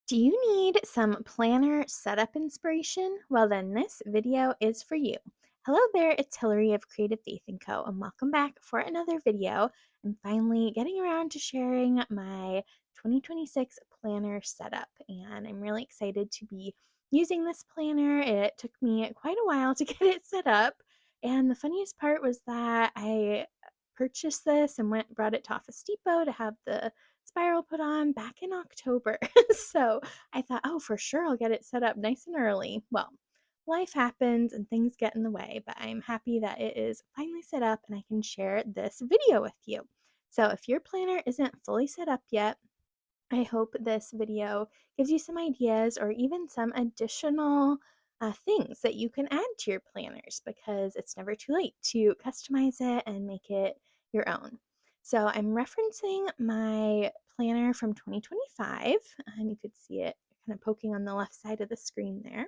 Do you need some planner setup inspiration? Well, then this video is for you. Hello there, it's Hillary of Creative Faith & Co. and welcome back for another video. I'm finally getting around to sharing my 2026 planner setup, and I'm really excited to be using this planner. It took me quite a while to get it set up, and the funniest part was that I purchased this and brought it to Office Depot to have the spiral put on back in October. So I thought, oh, for sure, I'll get it set up nice and early. Well, life happens and things get in the way, but I'm happy that it is finally set up and I can share this video with you. So if your planner isn't fully set up yet, I hope this video gives you some ideas or even some additional things that you can add to your planners because it's never too late to customize it and make it your own. So I'm referencing my planner from 2025, and you could see it kind of poking on the left side of the screen there.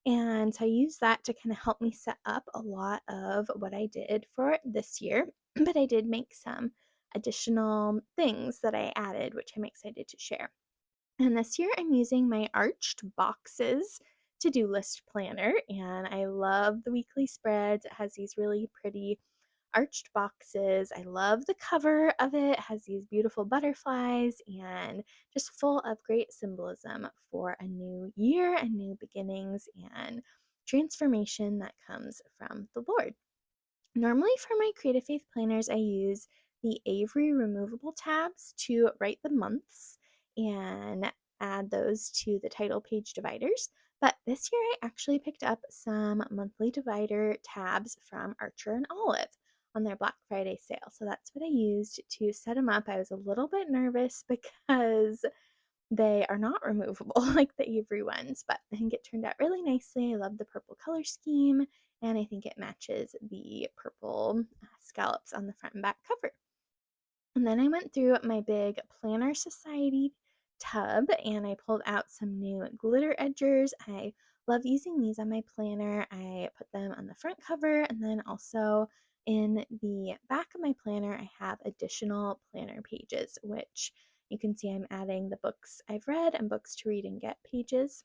And so I use that to kind of help me set up a lot of what I did for this year, but I did make some additional things that I added, which I'm excited to share. And this year I'm using my Arched Boxes to do list planner, and I love the weekly spreads. It has these really pretty arched boxes. I love the cover of it. It has these beautiful butterflies and just full of great symbolism for a new year and new beginnings and transformation that comes from the Lord. Normally, for my Creative Faith planners, I use the Avery removable tabs to write the months and add those to the title page dividers. But this year, I actually picked up some monthly divider tabs from Archer and Olive on their Black Friday sale. So that's what I used to set them up. I was a little bit nervous because they are not removable like the Avery ones, but I think it turned out really nicely. I love the purple color scheme, and I think it matches the purple scallops on the front and back cover. And then I went through my big Planner Society tub and I pulled out some new glitter edgers. I love using these on my planner. I put them on the front cover and then also in the back of my planner, I have additional planner pages, which you can see I'm adding the books I've read and books to read and get pages.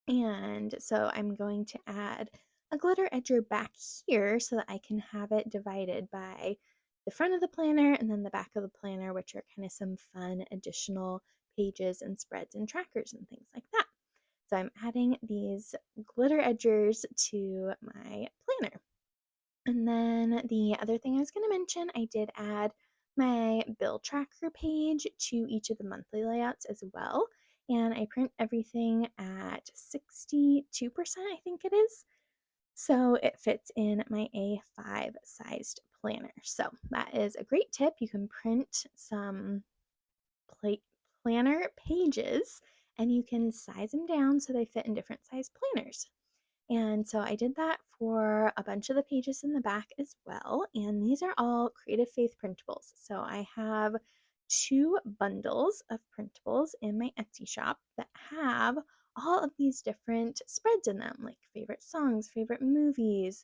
And so I'm going to add a glitter edger back here so that I can have it divided by the front of the planner and then the back of the planner, which are kind of some fun additional pages and spreads and trackers and things like that. So I'm adding these glitter edgers to my planner. And then the other thing I was going to mention, I did add my bill tracker page to each of the monthly layouts as well. And I print everything at 62%, I think it is. So it fits in my A5 sized planner. So that is a great tip. You can print some pla- planner pages and you can size them down so they fit in different size planners. And so I did that for a bunch of the pages in the back as well. And these are all Creative Faith printables. So I have two bundles of printables in my Etsy shop that have all of these different spreads in them, like favorite songs, favorite movies,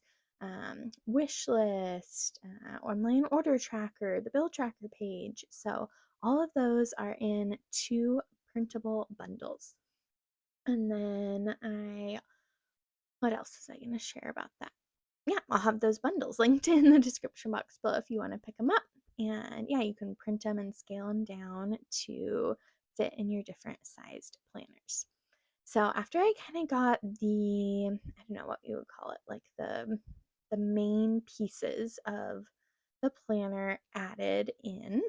wish list, online order tracker, the bill tracker page. So all of those are in two printable bundles. And then what else was I going to share about that? Yeah, I'll have those bundles linked in the description box below if you want to pick them up. And yeah, you can print them and scale them down to fit in your different sized planners. So after I kind of got I don't know what you would call it, like the main pieces of the planner added in,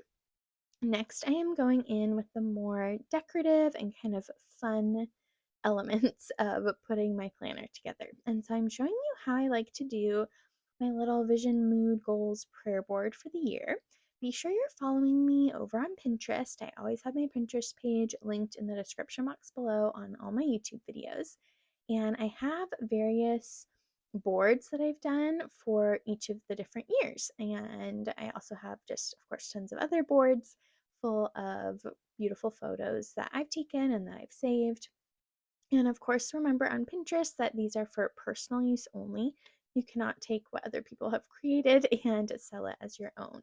next I am going in with the more decorative and kind of fun elements of putting my planner together. And so I'm showing you how I like to do my little vision, mood, goals, prayer board for the year. Be sure you're following me over on Pinterest. I always have my Pinterest page linked in the description box below on all my YouTube videos. And I have various boards that I've done for each of the different years. And I also have just, of course, tons of other boards full of beautiful photos that I've taken and that I've saved. And of course, remember on Pinterest that these are for personal use only. You cannot take what other people have created and sell it as your own.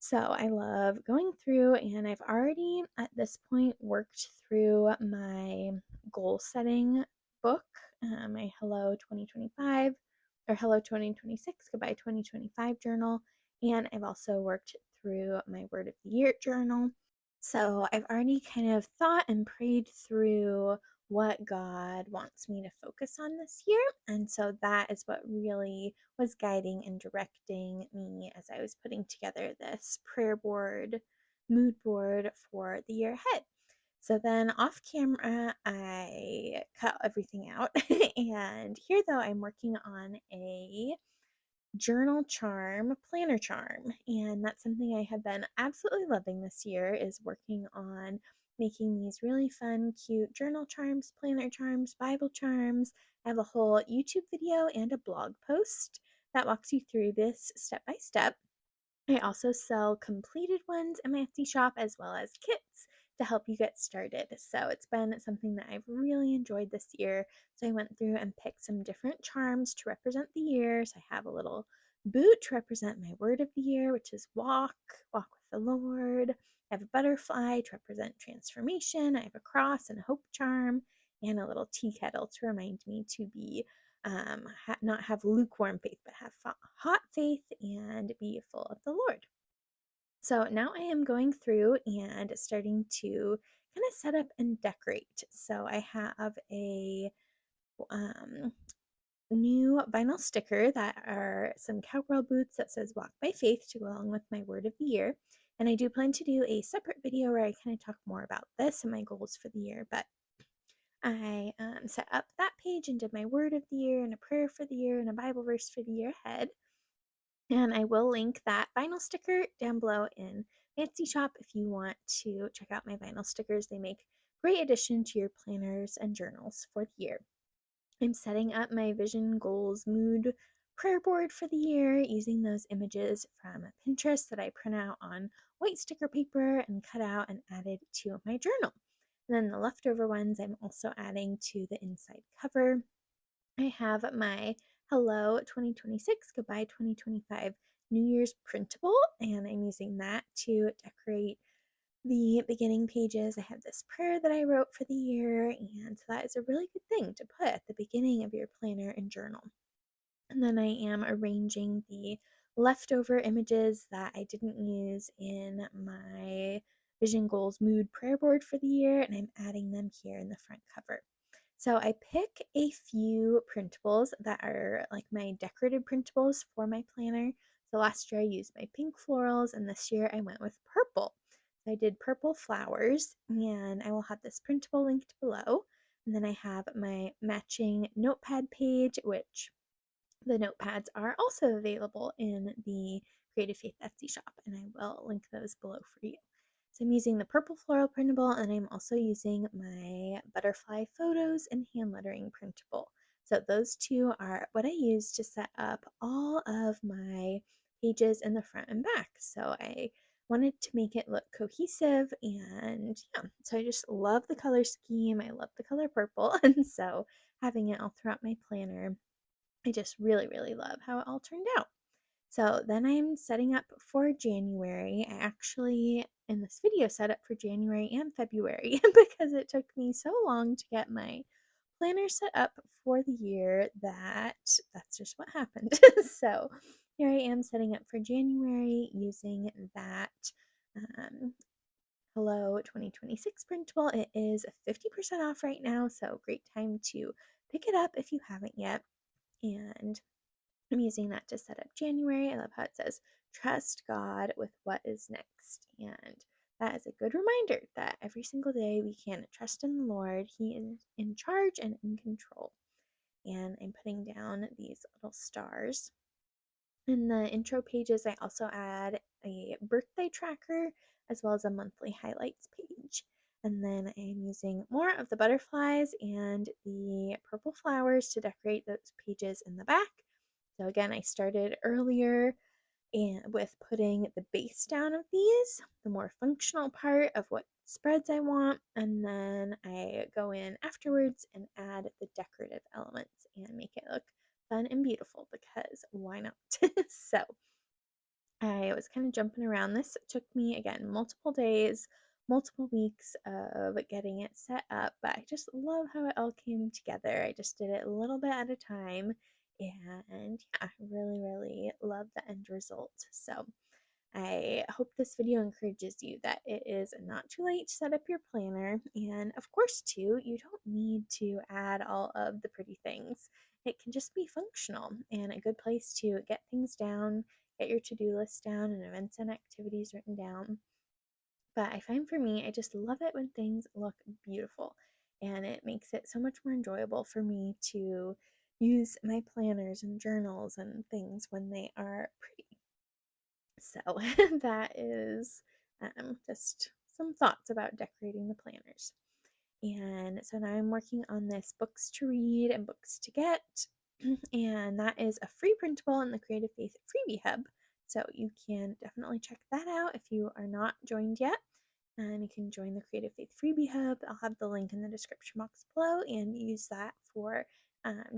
So I love going through, and I've already at this point worked through my goal setting book, my Hello 2025 or Hello 2026, Goodbye 2025 journal. And I've also worked through my Word of the Year journal. So I've already kind of thought and prayed through what God wants me to focus on this year. And so that is what really was guiding and directing me as I was putting together this prayer board, mood board for the year ahead. So then off camera, I cut everything out. And here, though, I'm working on a journal charm, planner charm. And that's something I have been absolutely loving this year is working on making these really fun, cute journal charms, planner charms, Bible charms. I have a whole YouTube video and a blog post that walks you through this step by step. I also sell completed ones in my Etsy shop as well as kits to help you get started. So it's been something that I've really enjoyed this year. So I went through and picked some different charms to represent the year. So I have a little boot to represent my word of the year, which is walk, walk with the Lord. I have a butterfly to represent transformation. I have a cross and a hope charm, and a little tea kettle to remind me to be not have lukewarm faith, but have hot faith and be full of the Lord. So now I am going through and starting to kind of set up and decorate. So I have a um, new vinyl sticker that are some cowgirl boots that says Walk by Faith to go along with my word of the year. And I do plan to do a separate video where I kind of talk more about this and my goals for the year. But I set up that page and did my word of the year and a prayer for the year and a Bible verse for the year ahead. And I will link that vinyl sticker down below in my Etsy shop if you want to check out my vinyl stickers. They make great addition to your planners and journals for the year. I'm setting up my vision, goals, mood prayer board for the year using those images from Pinterest that I print out on white sticker paper and cut out and added to my journal. And then the leftover ones I'm also adding to the inside cover. I have my Hello 2026, Goodbye 2025 New Year's printable, and I'm using that to decorate the beginning pages. I have this prayer that I wrote for the year, and so that is a really good thing to put at the beginning of your planner and journal. And then I am arranging the leftover images that I didn't use in my Vision Goals Mood prayer board for the year, and I'm adding them here in the front cover. So I pick a few printables that are like my decorated printables for my planner. So last year I used my pink florals, and this year I went with purple. So I did purple flowers, and I will have this printable linked below. And then I have my matching notepad page, which the notepads are also available in the Creative Faith Etsy shop, and I will link those below for you. So I'm using the purple floral printable, and I'm also using my butterfly photos and hand lettering printable. So those two are what I use to set up all of my pages in the front and back. So I wanted to make it look cohesive, and yeah, so I just love the color scheme. I love the color purple, and so having it all throughout my planner, I just really, really love how it all turned out. So then I'm setting up for January. I actually, in this video, set up for January and February because it took me so long to get my planner set up for the year that that's just what happened. So here I am setting up for January using that um, Hello 2026 printable. It is 50% off right now, so great time to pick it up if you haven't yet. And I'm using that to set up January. I love how it says, trust God with what is next. And that is a good reminder that every single day we can trust in the Lord. He is in charge and in control. And I'm putting down these little stars. In the intro pages, I also add a birthday tracker as well as a monthly highlights page. And then I'm using more of the butterflies and the purple flowers to decorate those pages in the back. So again, I started earlier and with putting the base down of these, the more functional part of what spreads I want, and then I go in afterwards and add the decorative elements and make it look fun and beautiful because why not? So I was kind of jumping around. This took me, again, multiple days, multiple weeks of getting it set up, but I just love how it all came together. I just did it a little bit at a time, and yeah, I really, really love the end result. So I hope this video encourages you that it is not too late to set up your planner. And of course, too, you don't need to add all of the pretty things. It can just be functional and a good place to get things down, get your to do list down, and events and activities written down. But I find for me, I just love it when things look beautiful. And it makes it so much more enjoyable for me to use my planners and journals and things when they are pretty. So that is just some thoughts about decorating the planners. And so now I'm working on this books to read and books to get. And that is a free printable in the Creative Faith Freebie Hub. So you can definitely check that out if you are not joined yet. And you can join the Creative Faith Freebie Hub. I'll have the link in the description box below and use that for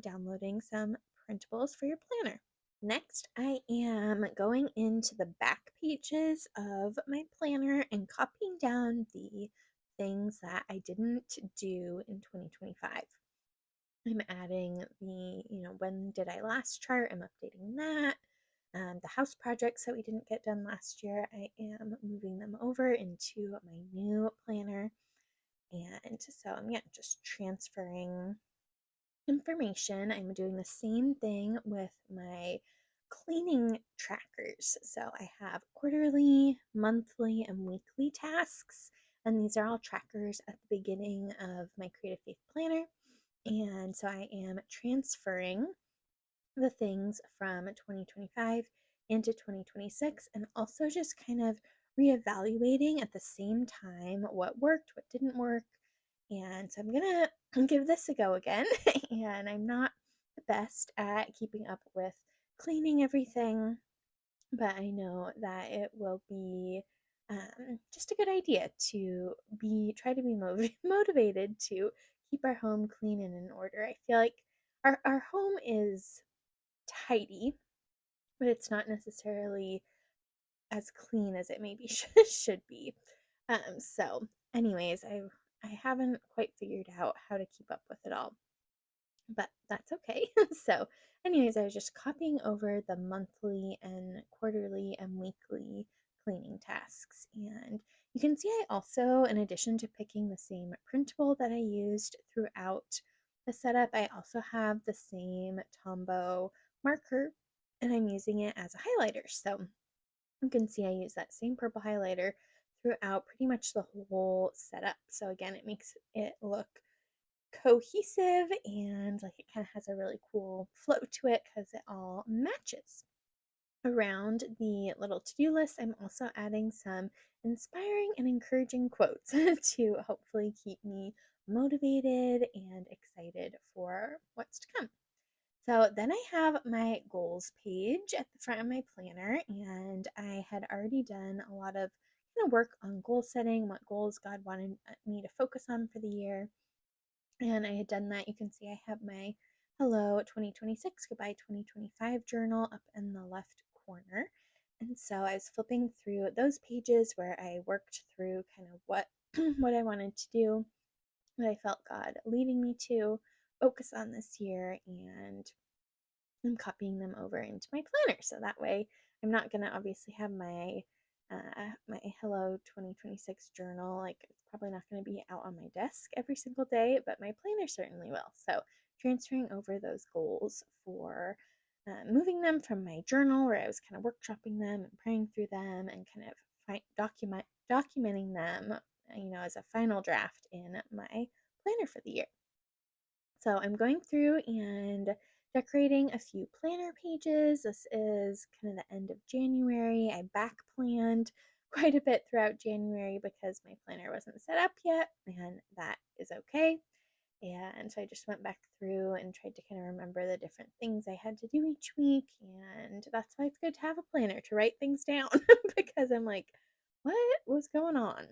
downloading some printables for your planner. Next, I am going into the back pages of my planner and copying down the things that I didn't do in 2025. I'm adding when did I last chart? I'm updating that. The house projects that we didn't get done last year, I am moving them over into my new planner. And so I'm just transferring information. I'm doing the same thing with my cleaning trackers. So I have quarterly, monthly, and weekly tasks. And these are all trackers at the beginning of my Creative Faith Planner. And so I am transferring the things from 2025 into 2026 and also just kind of reevaluating at the same time what worked, what didn't work. And so I'm going to give this a go again. And I'm not the best at keeping up with cleaning everything, but I know that it will be just a good idea to try to be motivated to keep our home clean and in order. I feel like our home is tidy, but it's not necessarily as clean as it maybe should be. So, anyways, I haven't quite figured out how to keep up with it all, but that's okay. So, anyways, I was just copying over the monthly and quarterly and weekly cleaning tasks. And you can see I also, in addition to picking the same printable that I used throughout the setup, I also have the same Tombow marker and I'm using it as a highlighter. So you can see I use that same purple highlighter throughout pretty much the whole setup. So again, it makes it look cohesive and like it kind of has a really cool flow to it because it all matches. Around the little to-do list, I'm also adding some inspiring and encouraging quotes to hopefully keep me motivated and excited for what's to come. So then I have my goals page at the front of my planner, and I had already done a lot of work on goal setting, what goals God wanted me to focus on for the year. And I had done that. You can see I have my Hello 2026, Goodbye 2025 journal up in the left corner. And so I was flipping through those pages where I worked through kind of what what I wanted to do, what I felt God leading me to focus on this year, and I'm copying them over into my planner. So that way I'm not going to obviously have my Hello 2026 journal. Like it's probably not going to be out on my desk every single day, but my planner certainly will. So transferring over those goals for moving them from my journal where I was kind of workshopping them and praying through them and kind of documenting them, as a final draft in my planner for the year. So I'm going through and decorating a few planner pages. This is kind of the end of January. I back planned quite a bit throughout January because my planner wasn't set up yet, and that is okay. And so I just went back through and tried to kind of remember the different things I had to do each week. And that's why it's good to have a planner to write things down because I'm like, what was going on?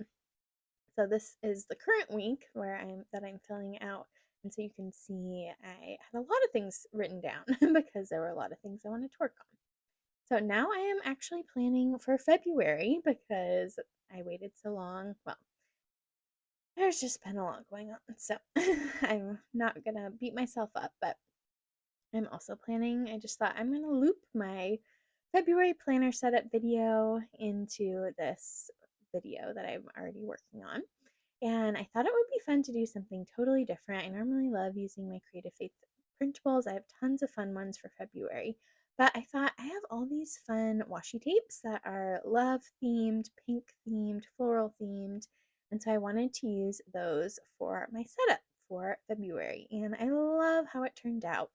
So this is the current week where I'm filling out. And so you can see I had a lot of things written down because there were a lot of things I wanted to work on. So now I am actually planning for February because I waited so long. Well, there's just been a lot going on. So I'm not going to beat myself up, but I'm also planning. I just thought I'm going to loop my February planner setup video into this video that I'm already working on. And I thought it would be fun to do something totally different. I normally love using my Creative Faith printables. I have tons of fun ones for February. But I thought I have all these fun washi tapes that are love themed, pink themed, floral themed. And so I wanted to use those for my setup for February. And I love how it turned out.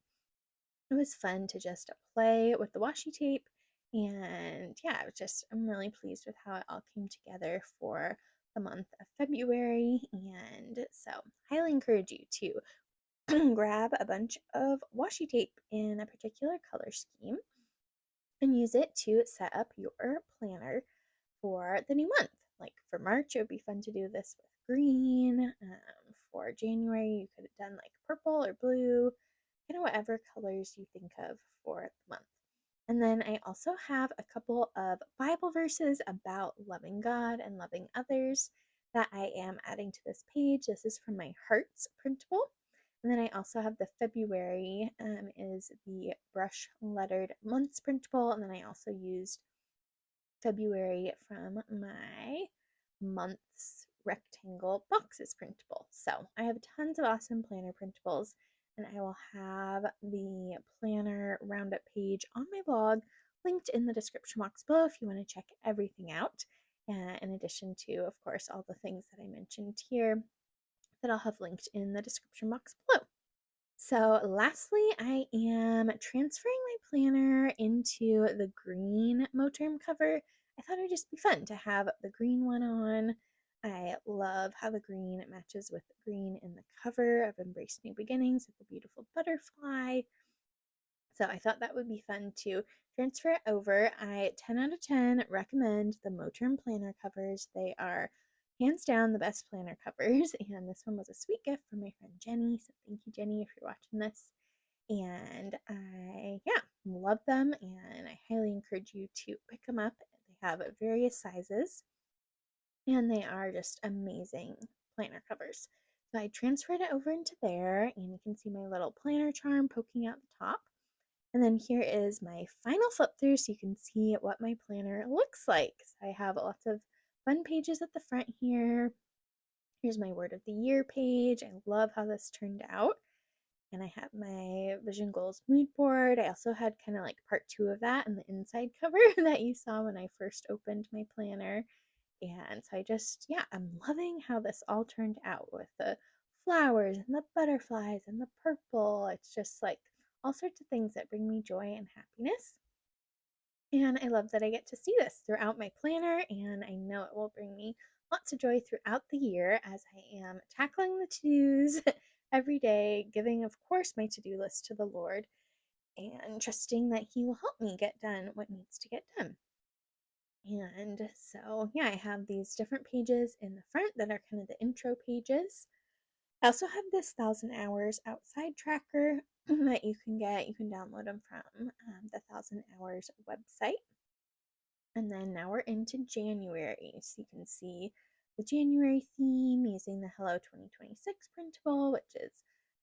It was fun to just play with the washi tape. And yeah, I'm really pleased with how it all came together for the month of February. And so, highly encourage you to grab a bunch of washi tape in a particular color scheme and use it to set up your planner for the new month. Like for March, it would be fun to do this with green. For January, you could have done like purple or blue, kind of whatever colors you think of for the month. And then I also have a couple of Bible verses about loving God and loving others that I am adding to this page. This is from my Hearts printable. And then I also have the February is the brush lettered months printable. And then I also used February from my months rectangle boxes printable. So I have tons of awesome planner printables, and I will have the planner roundup page on my blog linked in the description box below if you want to check everything out. In addition to, of course, all the things that I mentioned here that I'll have linked in the description box below. So, lastly, I am transferring my planner into the green Moterm cover. I thought it would just be fun to have the green one on. I love how the green matches with the green in the cover of Embrace New Beginnings with the beautiful butterfly. So I thought that would be fun to transfer it over. I 10 out of 10 recommend the Moterm planner covers. They are hands down the best planner covers. And this one was a sweet gift from my friend Jenny. So thank you, Jenny, if you're watching this. And yeah, love them. And I highly encourage you to pick them up. They have various sizes and they are just amazing planner covers. So I transferred it over into there, and you can see my little planner charm poking out the top. And then here is my final flip through so you can see what my planner looks like. So I have lots of fun pages at the front here. Here's my word of the year page. I love how this turned out. And I have my vision goals mood board. I also had kind of like part two of that in the inside cover that you saw when I first opened my planner. And so yeah, I'm loving how this all turned out with the flowers and the butterflies and the purple. It's just like all sorts of things that bring me joy and happiness. And I love that I get to see this throughout my planner, and I know it will bring me lots of joy throughout the year as I am tackling the to-dos every day, giving, of course, my to-do list to the Lord and trusting that He will help me get done what needs to get done. And so, yeah, I have these different pages in the front that are kind of the intro pages. I also have this 1,000 hours outside tracker that you can get. You can download them from the 1,000 hours website. And then now we're into January. So you can see the January theme using the Hello 2026 printable, which is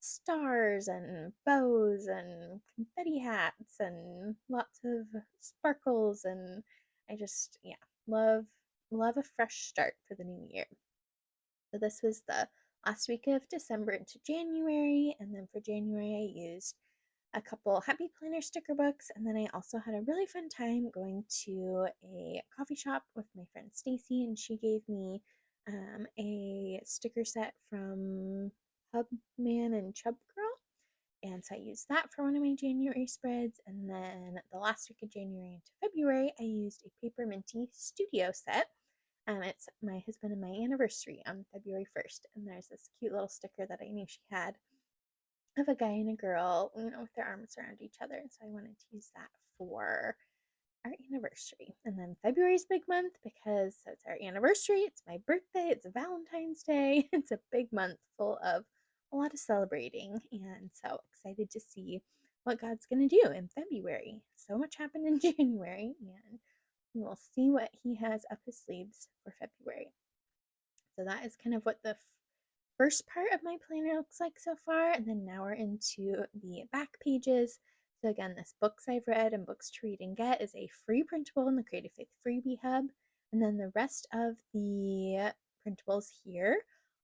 stars and bows and confetti hats and lots of sparkles. And I just, yeah, love a fresh start for the new year. So this was the last week of December into January. And then for January, I used a couple Happy Planner sticker books, and then I also had a really fun time going to a coffee shop with my friend Stacy, and she gave me a sticker set from Hub Man and Chub Girl, and so I used that for one of my January spreads. And then the last week of January into February, I used a Paper Minty studio set. It's my husband and my anniversary on February 1st, and there's this cute little sticker that I knew she had of a guy and a girl, with their arms around each other. And so I wanted to use that for our anniversary. And then February's big month because it's our anniversary, it's my birthday, it's Valentine's Day. It's a big month full of a lot of celebrating. And so excited to see what God's going to do in February. So much happened in January, and we'll see what He has up His sleeves for February. So that is kind of what the first part of my planner looks like so far. And then now we're into the back pages. So again, this Books I've Read and Books to Read and Get is a free printable in the Creative Faith Freebie Hub. And then the rest of the printables here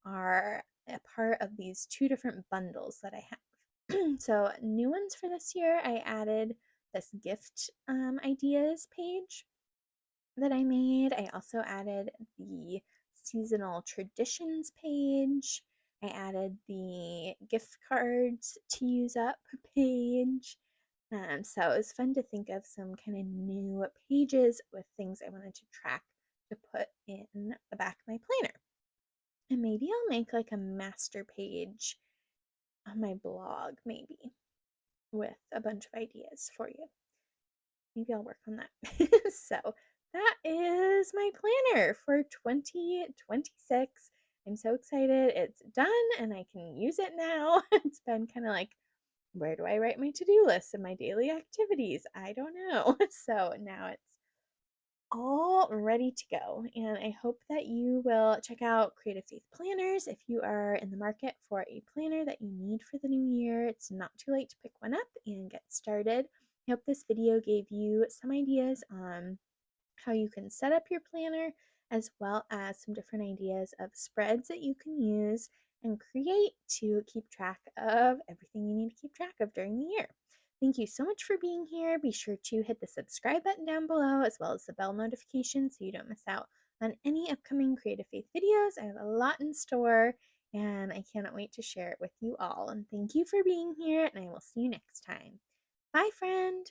are a part of these two different bundles that I have. So new ones for this year, I added this gift ideas page that I made. I also added the seasonal traditions page. I added the gift cards to use up page. So it was fun to think of some kind of new pages with things I wanted to track to put in the back of my planner. And maybe I'll make like a master page on my blog, maybe with a bunch of ideas for you. Maybe I'll work on that. So that is my planner for 2026. I'm so excited. It's done and I can use it now. It's been kind of like, where do I write my to-do list and my daily activities? I don't know. So now it's all ready to go. And I hope that you will check out Creative Faith Planners if you are in the market for a planner that you need for the new year. It's not too late to pick one up and get started. I hope this video gave you some ideas on how you can set up your planner, as well as some different ideas of spreads that you can use and create to keep track of everything you need to keep track of during the year. Thank you so much for being here. Be sure to hit the subscribe button down below, as well as the bell notification so you don't miss out on any upcoming Creative Faith videos. I have a lot in store and I cannot wait to share it with you all. And thank you for being here, and I will see you next time. Bye, friend.